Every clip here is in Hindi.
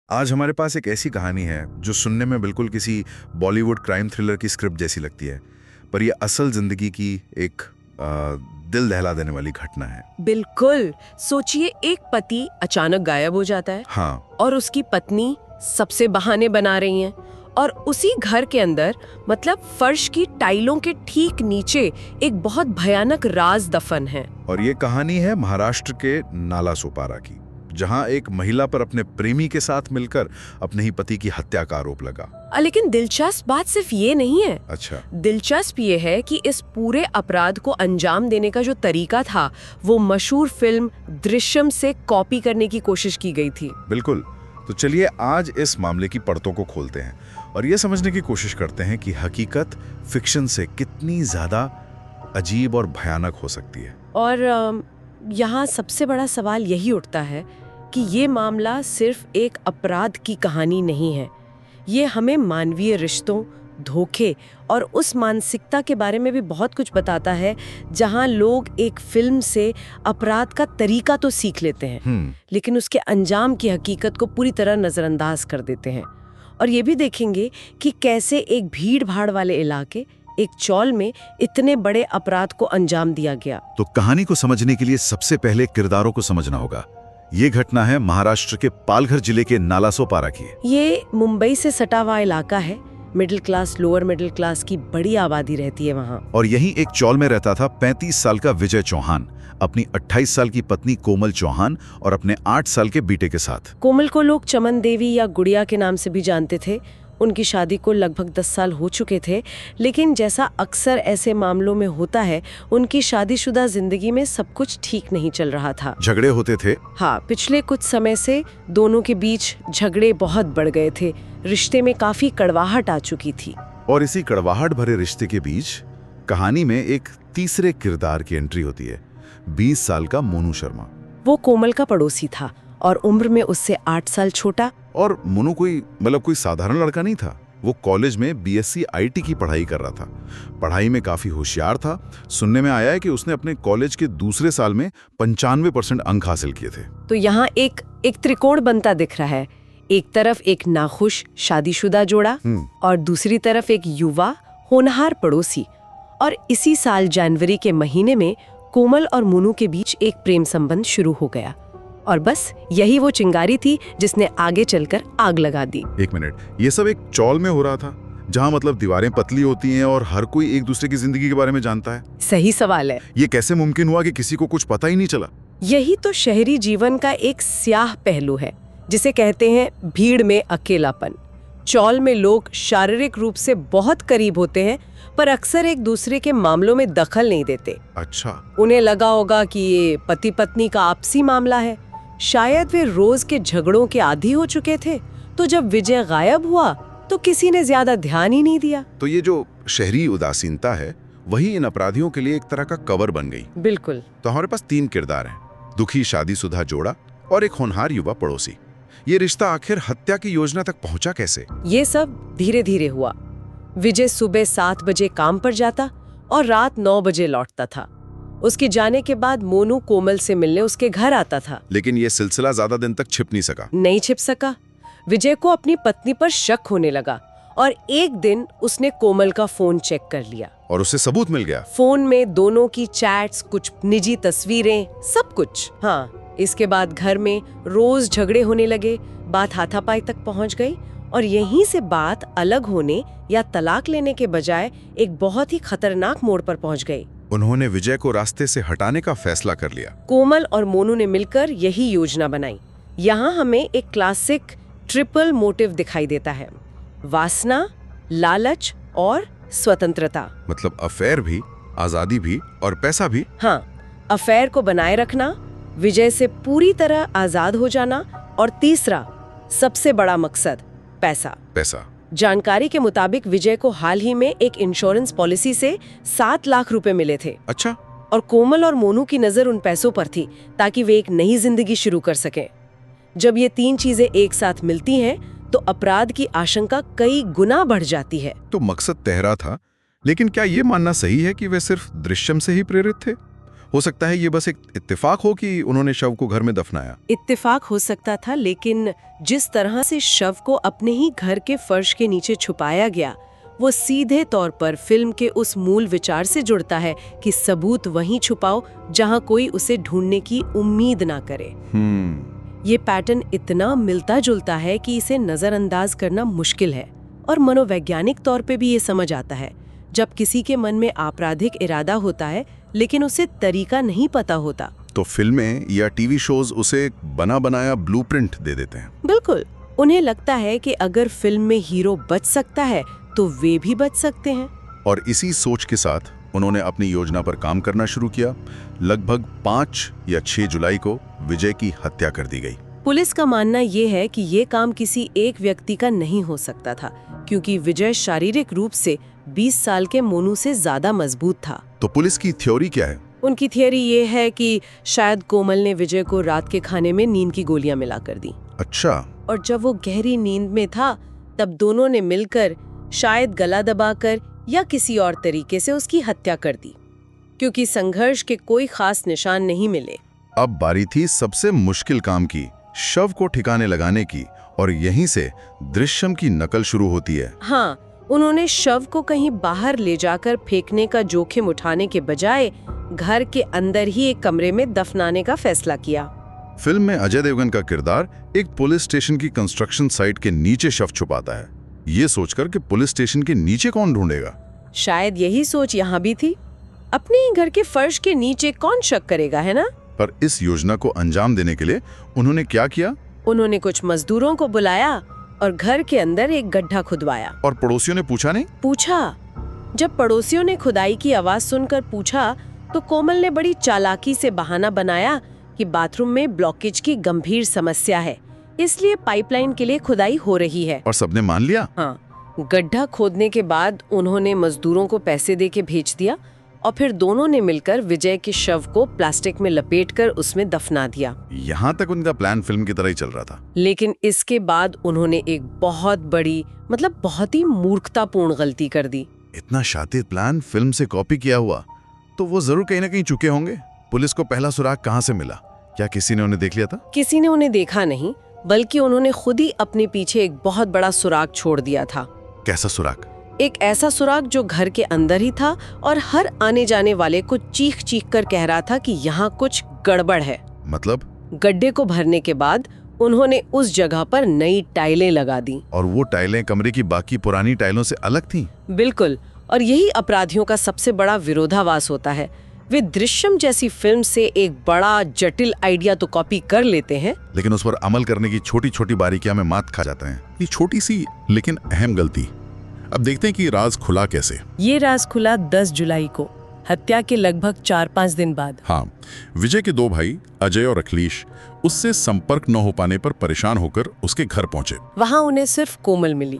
आज हमारे पास एक ऐसी कहानी है जो सुनने में बिल्कुल किसी बॉलीवुड क्राइम थ्रिलर की स्क्रिप्ट जैसी लगती है, पर यह असल जिंदगी की एक दिल दहला देने वाली घटना है। बिल्कुल। सोचिए, एक पति अचानक गायब हो जाता है हाँ, और उसकी पत्नी सबसे बहाने बना रही हैं और उसी घर के अंदर मतलब फर्श की टाइलों के ठीक नीचे एक बहुत भयानक राज दफन है। और ये कहानी है महाराष्ट्र के नालासोपारा की, जहां एक महिला पर अपने प्रेमी के साथ मिलकर अपने ही पति की हत्या का आरोप लगा। लेकिन दिलचस्प बात सिर्फ ये नहीं है। अच्छा, दिलचस्प ये है कि इस पूरे अपराध को अंजाम देने का जो तरीका था वो मशहूर फिल्म दृश्यम से कॉपी करने की कोशिश की गई थी। बिल्कुल। तो चलिए आज इस मामले की परतों को खोलते हैं और ये समझने की कोशिश करते हैं कि हकीकत फिक्शन से कितनी ज्यादा अजीब और भयानक हो सकती है। और यहाँ सबसे बड़ा सवाल यही उठता है कि ये मामला सिर्फ एक अपराध की कहानी नहीं है। ये हमें मानवीय रिश्तों, धोखे और उस मानसिकता के बारे में भी बहुत कुछ बताता है जहाँ लोग एक फिल्म से अपराध का तरीका तो सीख लेते हैं लेकिन उसके अंजाम की हकीकत को पूरी तरह नजरअंदाज कर देते हैं। और ये भी देखेंगे कि कैसे एक भीड़ भाड़ वाले इलाके, एक चौल में इतने बड़े अपराध को अंजाम दिया गया। तो कहानी को समझने के लिए सबसे पहले किरदारों को समझना होगा। ये घटना है महाराष्ट्र के पालघर जिले के नालासोपारा की। ये मुंबई से सटा हुआ इलाका है। Middle class, lower middle class की बड़ी आबादी रहती है वहाँ। और यहीं एक चौल में रहता था 35 साल का विजय चौहान अपनी 28 साल की पत्नी कोमल चौहान और अपने 8 साल के बेटे के साथ। कोमल को लोग चमन देवी या गुड़िया के नाम से भी जानते थे। उनकी शादी को लगभग 10 साल हो चुके थे, लेकिन जैसा अक्सर ऐसे मामलों में होता है, उनकी शादीशुदा जिंदगी में सब कुछ ठीक नहीं चल रहा था। झगड़े होते थे। हाँ, पिछले कुछ समय से दोनों के बीच झगड़े बहुत बढ़ गए थे। रिश्ते में काफी कड़वाहट आ चुकी थी। और इसी कड़वाहट भरे रिश्ते के बीच कहानी में एक तीसरे किरदार की एंट्री होती है। 20 साल का मोनू शर्मा। वो कोमल का पड़ोसी था और उम्र में उससे 8 साल छोटा। और मोनू कोई साधारण लड़का नहीं था। वो कॉलेज में बीएससी आईटी की पढ़ाई कर रहा था। पढ़ाई में काफी होशियार था। सुनने में आया है कि उसने अपने कॉलेज के दूसरे साल में 95% अंक हासिल किए थे। तो यहाँ एक त्रिकोण बनता दिख रहा है। एक तरफ एक नाखुश शादीशुदा जोड़ा और दूसरी तरफ एक युवा होनहार पड़ोसी। और इसी साल जनवरी के महीने में कोमल और मोनू के बीच एक प्रेम संबंध शुरू हो गया। और बस यही वो चिंगारी थी जिसने आगे चलकर आग लगा दी। एक मिनट, ये सब एक चौल में हो रहा था जहाँ मतलब दीवारें पतली होती हैं और हर कोई एक दूसरे की जिंदगी के बारे में जानता है। सही सवाल है। ये कैसे मुमकिन हुआ कि किसी को कुछ पता ही नहीं चला? यही तो शहरी जीवन का एक स्याह पहलू है, जिसे कहते हैं भीड़ में अकेलापन। चौल में लोग शारीरिक रूप से बहुत करीब होते हैं पर अक्सर एक दूसरे के मामलों में दखल नहीं देते। अच्छा। उन्हें लगा होगा कि ये पति पत्नी का आपसी मामला है। शायद वे रोज के झगड़ों के आदी हो चुके थे, तो जब विजय गायब हुआ तो किसी ने ज्यादा ध्यान ही नहीं दिया। तो ये जो शहरी उदासीनता है वही इन अपराधियों के लिए एक तरह का कवर बन गई। बिल्कुल। तो हमारे पास 3 किरदार हैं, दुखी शादीशुदा जोड़ा और एक होनहार युवा पड़ोसी। ये रिश्ता आखिर हत्या की योजना तक पहुंचा कैसे? ये सब धीरे धीरे हुआ। विजय सुबह 7 बजे काम पर जाता और रात 9 बजे लौटता था। उसके जाने के बाद मोनू कोमल से मिलने उसके घर आता था। लेकिन ये सिलसिला ज्यादा दिन तक छिप नहीं सका। विजय को अपनी पत्नी पर शक होने लगा और एक दिन उसने कोमल का फोन चेक कर लिया और उससे सबूत मिल गया। फोन में दोनों की चैट्स, कुछ निजी तस्वीरें, सब कुछ। हाँ, इसके बाद घर में रोज झगड़े होने लगे। बात हाथापाई तक पहुंच गई और यहीं से बात अलग होने या तलाक लेने के बजाय एक बहुत ही खतरनाक मोड़ पर पहुंच गई। उन्होंने विजय को रास्ते से हटाने का फैसला कर लिया। कोमल और मोनू ने मिलकर यही योजना बनाई। यहाँ हमें एक क्लासिक ट्रिपल मोटिव दिखाई देता है: वासना, लालच और स्वतंत्रता। मतलब अफेयर भी, आजादी भी और पैसा भी। हाँ, अफेयर को बनाए रखना, विजय से पूरी तरह आजाद हो जाना और तीसरा सबसे बड़ा मकसद, पैसा। जानकारी के मुताबिक विजय को हाल ही में एक इंश्योरेंस पॉलिसी से 7 लाख रुपए मिले थे। अच्छा। और कोमल और मोनू की नजर उन पैसों पर थी ताकि वे एक नई जिंदगी शुरू कर सकें। जब ये 3 चीजें एक साथ मिलती हैं तो अपराध की आशंका कई गुना बढ़ जाती है। तो मकसद तहरा था, लेकिन क्या ये मानना सही है कि वे सिर्फ दृश्यम से ही प्रेरित थे? हो सकता है ये बस एक इत्तेफाक हो कि उन्होंने शव को घर में दफनाया। इत्तेफाक हो सकता था, लेकिन जिस तरह से शव को अपने ही घर के फर्श के नीचे छुपाया गया, वो सीधे तौर पर फिल्म के उस मूल विचार से जुड़ता है कि सबूत वहीं छुपाओ जहां कोई उसे ढूंढने की उम्मीद ना करे। ये पैटर्न इतना मिलता जुलता है कि इसे नजरअंदाज करना मुश्किल है, और मनोवैज्ञानिक तौर पे भी ये समझ आता है। जब किसी के मन में आपराधिक इरादा होता है लेकिन उसे तरीका नहीं पता होता, तो फिल्में या टीवी शोज उसे बना बनाया ब्लूप्रिंट दे देते हैं। बिल्कुल, उन्हें लगता है कि अगर फिल्म में हीरो बच सकता है तो वे भी बच सकते हैं। और इसी सोच के साथ उन्होंने अपनी योजना पर काम करना शुरू किया। लगभग 5 या 6 जुलाई को विजय की हत्या कर दी गई। पुलिस का मानना ये है कि ये काम किसी एक व्यक्ति का नहीं हो सकता था, क्योंकि विजय शारीरिक रूप से 20 साल के मोनू से ज्यादा मजबूत था। तो पुलिस की थ्योरी क्या है? उनकी थियरी ये है कि शायद कोमल ने विजय को रात के खाने में नींद की गोलियां मिलाकर दी। अच्छा। और जब वो गहरी नींद में था, तब दोनों ने मिलकर शायद गला दबाकर या किसी और तरीके से उसकी हत्या कर दी, क्योंकि संघर्ष के कोई खास निशान नहीं मिले। अब बारी थी सबसे मुश्किल काम की, शव को ठिकाने लगाने की, और यहीं से दृश्यम की नकल शुरू होती है। हाँ, उन्होंने शव को कहीं बाहर ले जाकर फेंकने का जोखिम उठाने के बजाय घर के अंदर ही एक कमरे में दफनाने का फैसला किया। फिल्म में अजय देवगन का किरदार एक पुलिस स्टेशन की कंस्ट्रक्शन साइट के नीचे शव छुपाता है, ये सोचकर कि पुलिस स्टेशन के नीचे कौन ढूंढेगा। शायद यही सोच यहाँ भी थी, अपने ही घर के फर्श के नीचे कौन शक करेगा, है ना? पर इस योजना को अंजाम देने के लिए उन्होंने क्या किया? उन्होंने कुछ मजदूरों को बुलाया और घर के अंदर एक गड्ढा खुदवाया। और पड़ोसियों ने पूछा नहीं? पूछा। जब पड़ोसियों ने खुदाई की आवाज सुनकर पूछा, तो कोमल ने बड़ी चालाकी से बहाना बनाया कि बाथरूम में ब्लॉकेज की गंभीर समस्या है, इसलिए पाइपलाइन के लिए खुदाई हो रही है। और सबने मान लिया? हाँ। गड्ढा खोदने के बाद उन्होंने मजदूरों को पैसे देके भेज दिया, और फिर दोनों ने मिलकर विजय के शव को प्लास्टिक में लपेटकर उसमें दफना दिया। यहाँ तक उनका प्लान फिल्म की तरह ही चल रहा था। लेकिन इसके बाद उन्होंने एक बहुत बड़ी, मतलब बहुत ही मूर्खतापूर्ण गलती कर दी। इतना शातिर प्लान फिल्म से कॉपी किया हुआ, तो वो जरूर कहीं ना कहीं चुके होंगे। पुलिस को पहला सुराग कहाँ से मिला? क्या किसी ने उन्हें देख लिया था? किसी ने उन्हें देखा नहीं, बल्कि उन्होंने खुद ही अपने पीछे एक बहुत बड़ा सुराग छोड़ दिया था। कैसा सुराग? एक ऐसा सुराग जो घर के अंदर ही था, और हर आने जाने वाले को चीख चीख कर कह रहा था कि यहाँ कुछ गड़बड़ है। मतलब? गड्ढे को भरने के बाद उन्होंने उस जगह पर नई टाइलें लगा दी। और वो टाइलें कमरे की बाकी पुरानी टाइलों से अलग थीं? बिल्कुल, और यही अपराधियों का सबसे बड़ा विरोधाभास होता है। वे दृश्यम जैसी फिल्म से एक बड़ा जटिल आइडिया तो कॉपी कर लेते हैं, लेकिन उस पर अमल करने की छोटी छोटी बारीकियां में मात खा जाते हैं। ये छोटी सी लेकिन अहम गलती। अब देखते हैं कि राज खुला कैसे। ये राज खुला 10 जुलाई को, हत्या के लगभग 4-5 दिन बाद। हाँ, विजय के 2 भाई अजय और अखिलेश उससे संपर्क न हो पाने पर परेशान होकर उसके घर पहुंचे। वहाँ उन्हें सिर्फ कोमल मिली।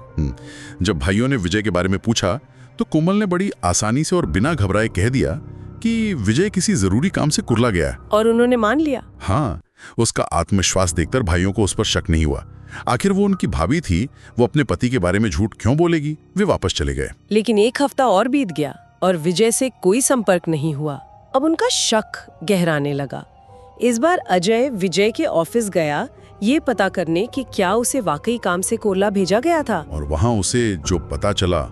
जब भाइयों ने विजय के बारे में पूछा, तो कोमल ने बड़ी आसानी से और बिना घबराए कह दिया कि विजय किसी जरूरी काम से कुरला गया है। और उन्होंने मान लिया। हाँ, उसका आत्मविश्वास देखकर भाइयों को उस पर शक नहीं हुआ। आखिर वो उनकी भाभी थी, वो अपने पति के बारे में झूठ क्यों बोलेगी? वे वापस चले गए। लेकिन 1 हफ्ता और बीत गया और विजय से कोई संपर्क नहीं हुआ। अब उनका शक गहराने लगा। इस बार अजय विजय के ऑफिस गया, ये पता करने कि क्या उसे वाकई काम से कोरला भेजा गया था। और वहां उसे जो पता चला,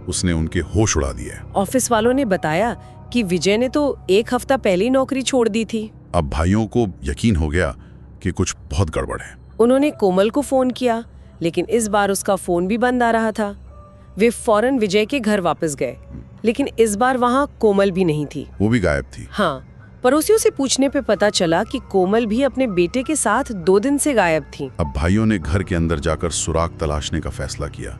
उसने उनके होश उड़ा दिए। ऑफिस वालों ने बताया कि विजय ने तो 1 हफ्ता पहले ही नौकरी छोड़ दी थी। अब भाइयों को यकीन हो गया कि कुछ बहुत गड़बड़ है। उन्होंने कोमल को फोन किया, लेकिन इस बार उसका फोन भी बंद आ रहा था। वे फौरन विजय के घर वापस गए, लेकिन इस बार वहाँ कोमल भी नहीं थी। वो भी गायब थी। हाँ, पड़ोसियों से पूछने पे पता चला कि कोमल भी अपने बेटे के साथ 2 दिन से गायब थी। अब भाइयों ने घर के अंदर जाकर सुराग तलाशने का फैसला किया,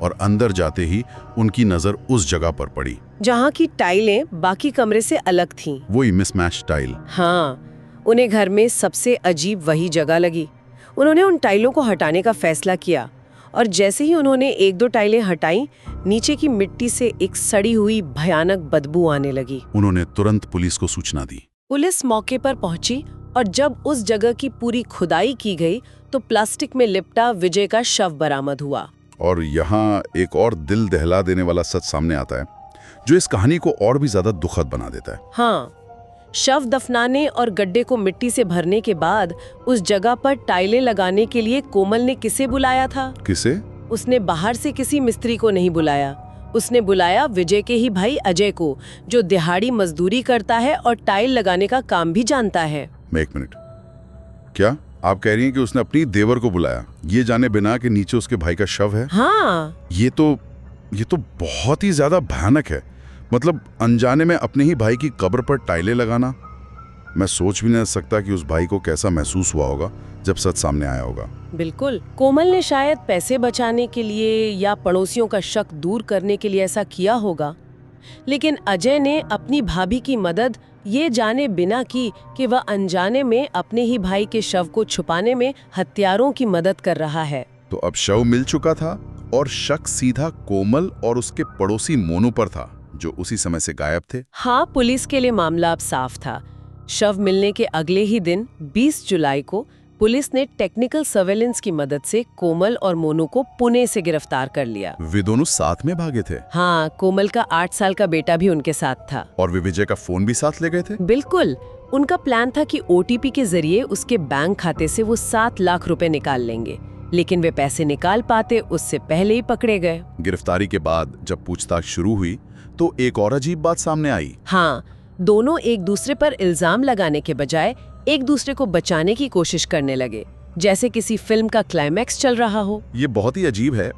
और अंदर जाते ही उनकी नजर उस जगह पर पड़ी जहाँ की टाइलें बाकी कमरे से अलग थीं। वही मिसमैच टाइल। हाँ, उन्हें घर में सबसे अजीब वही जगह लगी। उन्होंने उन टाइलों को हटाने का फैसला किया, और जैसे ही उन्होंने 1-2 टाइलें हटाई, नीचे की मिट्टी से एक सड़ी हुई भयानक बदबू आने लगी। उन्होंने तुरंत पुलिस को सूचना दी। पुलिस मौके पर पहुंची, और जब उस जगह की पूरी खुदाई की गई, तो प्लास्टिक में लिपटा विजय का शव बरामद हुआ। और यहाँ एक और दिल दहला देने वाला सच सामने आता है, जो इस कहानी को और भी ज्यादा दुखद बना देता है। हाँ, शव दफनाने और गड्ढे को मिट्टी से भरने के बाद उस जगह पर टाइलें लगाने के लिए कोमल ने किसे बुलाया था? किसे? उसने बाहर से किसी मिस्त्री को नहीं बुलाया। उसने बुलाया विजय के ही भाई अजय को, जो दिहाड़ी मजदूरी करता है और टाइल लगाने का काम भी जानता है। एक मिनट, क्या आप कह रही हैं कि उसने अपनी देवर को बुलाया, ये जाने बिना कि नीचे उसके भाई का शव है? हाँ। ये तो बहुत ही ज्यादा भयानक है। मतलब अनजाने में अपने ही भाई की कब्र पर टाइलें लगाना। मैं सोच भी नहीं सकता कि उस भाई को कैसा महसूस हुआ होगा जब सच सामने आया होगा। बिल्कुल। कोमल ने शायद पैसे बचाने के लिए या पड़ोसियों का शक दूर करने के लिए ऐसा किया होगा, लेकिन अजय ने अपनी भाभी की मदद ये जाने बिना की कि वह अनजाने में अपने ही भाई के शव को छुपाने में हत्यारों की मदद कर रहा है। तो अब शव मिल चुका था और शक सीधा कोमल और उसके पड़ोसी मोनू पर था, जो उसी समय से गायब थे। हाँ, पुलिस के लिए मामला अब साफ था। शव मिलने के अगले ही दिन 20 जुलाई को पुलिस ने टेक्निकल सर्वेलेंस की मदद से कोमल और मोनू को पुणे से गिरफ्तार कर लिया। वे दोनों साथ में भागे थे? हाँ, कोमल का 8 साल का बेटा भी उनके साथ था। और वे विजय का फोन भी साथ ले गए थे? बिल्कुल। उनका प्लान था कि ओटीपी के जरिए उसके बैंक खाते से वो 7 लाख रुपए निकाल लेंगे, लेकिन वे पैसे निकाल पाते उससे पहले ही पकड़े गए। गिरफ्तारी के बाद जब पूछताछ शुरू हुई तो एक और अजीब बात सामने आई। हाँ, दोनों एक दूसरे पर इल्जाम लगाने के बजाय एक दूसरे को बचाने की कोशिश करने लगे, जैसे किसी फिल्म का क्लाइमैक्स चल रहा हो। ये बहुत ही अजीब है।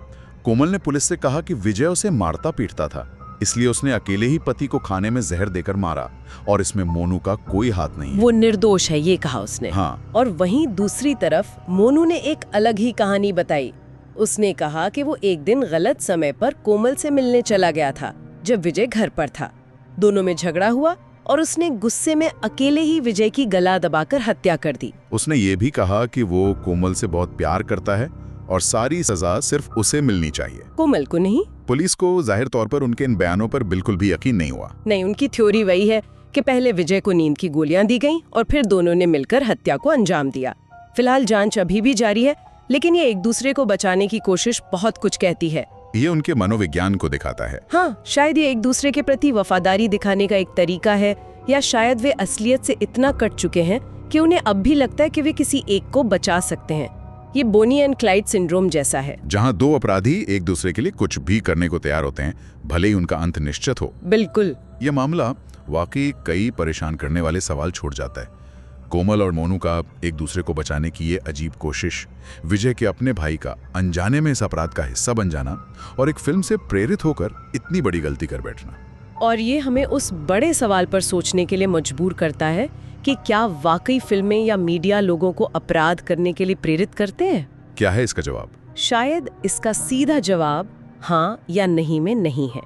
कोमल ने पुलिस से कहा कि विजय उसे मारता पीटता था, इसलिए उसने अकेले ही पति को खाने में जहर देकर मारा और इसमें मोनू का कोई हाथ नहीं है। वो निर्दोष है, ये कहा उसने। हाँ। और वहीं दूसरी तरफ मोनू ने एक अलग ही कहानी बताई। उसने कहा कि वो एक दिन गलत समय पर कोमल से मिलने चला गया था, जब विजय घर पर था। दोनों में झगड़ा हुआ और उसने गुस्से में अकेले ही विजय की गला दबाकर हत्या कर दी। उसने ये भी कहा कि वो कोमल से बहुत प्यार करता है और सारी सजा सिर्फ उसे मिलनी चाहिए, कोमल को नहीं। पुलिस को जाहिर तौर पर उनके इन बयानों पर बिल्कुल भी यकीन नहीं हुआ। नहीं, उनकी थ्योरी वही है कि पहले विजय को नींद की गोलियां दी गईं और फिर दोनों ने मिलकर हत्या को अंजाम दिया। फिलहाल जांच अभी भी जारी है, लेकिन ये एक दूसरे को बचाने की कोशिश बहुत कुछ कहती है। ये उनके मनोविज्ञान को दिखाता है। हाँ, शायद ये एक दूसरे के प्रति वफादारी दिखाने का एक तरीका है, या शायद वे असलियत से इतना कट चुके हैं कि उन्हें अब भी लगता है कि वे किसी एक को बचा सकते हैं। ये बोनी एंड क्लाइड सिंड्रोम जैसा है, जहाँ दो अपराधी एक दूसरे के लिए कुछ भी करने को तैयार होते हैं, भले ही उनका अंत निश्चित हो। बिल्कुल। यह मामला वाकई कई परेशान करने वाले सवाल छोड़ जाता है। कोमल और मोनू का एक दूसरे को बचाने की ये अजीब कोशिश, विजय के अपने भाई का अनजाने में इस अपराध का हिस्सा बन जाना और एक फिल्म से प्रेरित होकर इतनी बड़ी गलती कर बैठना। और ये हमें उस बड़े सवाल पर सोचने के लिए मजबूर करता है कि क्या वाकई फिल्में या मीडिया लोगों को अपराध करने के लिए प्रेरित करते हैं? क्या है इसका जवाब? शायद इसका सीधा जवाब हाँ या नहीं में नहीं है।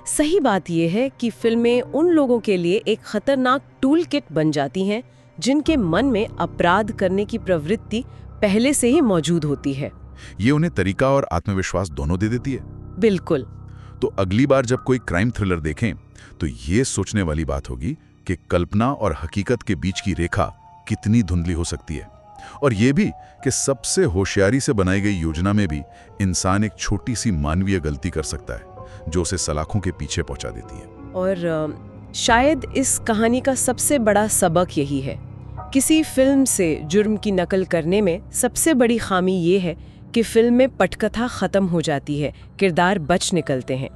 सही बात यह है कि फिल्में उन लोगों के लिए एक खतरनाक टूल किट बन जाती हैं जिनके मन में अपराध करने की प्रवृत्ति पहले से ही मौजूद होती है। ये उन्हें तरीका और आत्मविश्वास दोनों दे देती है। बिल्कुल। तो अगली बार जब कोई क्राइम थ्रिलर देखें तो ये सोचने वाली बात होगी कि कल्पना और हकीकत के बीच की रेखा कितनी धुंधली हो सकती है, और ये भी कि सबसे होशियारी से बनाई गई योजना में भी इंसान एक छोटी सी मानवीय गलती कर सकता है जो उसे सलाखों के पीछे पहुंचा देती है। और शायद इस कहानी का सबसे बड़ा सबक यही है। किसी फिल्म से जुर्म की नकल करने में सबसे बड़ी खामी ये है कि फिल्म में पटकथा खत्म हो जाती है, किरदार बच निकलते हैं,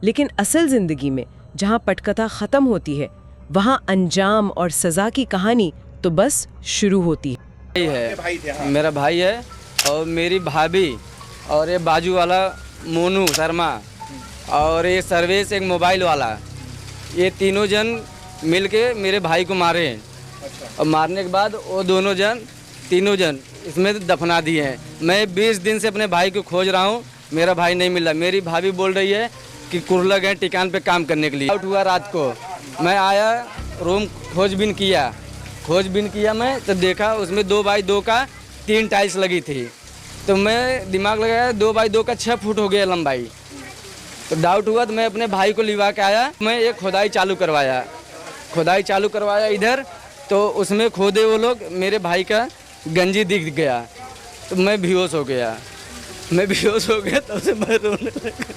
लेकिन असल जिंदगी में जहाँ पटकथा खत्म होती है वहाँ अंजाम और सजा की कहानी तो बस शुरू होती है। मेरा भाई है और मेरी भाभी और ये बाजू वाला मोनू शर्मा और ये सर्वेश एक मोबाइल वाला, ये तीनों जन मिलके मेरे भाई को मारे हैं। और मारने के बाद वो तीनों जन इसमें दफना दिए हैं। मैं 20 दिन से अपने भाई को खोज रहा हूँ, मेरा भाई नहीं मिल रहा। मेरी भाभी बोल रही है कि कुर्ला गए टिकान पे काम करने के लिए। आउट हुआ रात को, मैं आया रूम खोजबीन किया मैं तो देखा उसमें 2x2 का 3 टाइल्स लगी थी। तो मैं दिमाग लगाया 2x2 का 6 फुट हो गया लंबाई। तो डाउट हुआ तो मैं अपने भाई को लिवा के आया। मैं एक खुदाई चालू करवाया इधर, तो उसमें खोदे वो लोग, मेरे भाई का गंजी दिख गया। तो मैं बेहोश हो गया तब से मैं रोने लगा।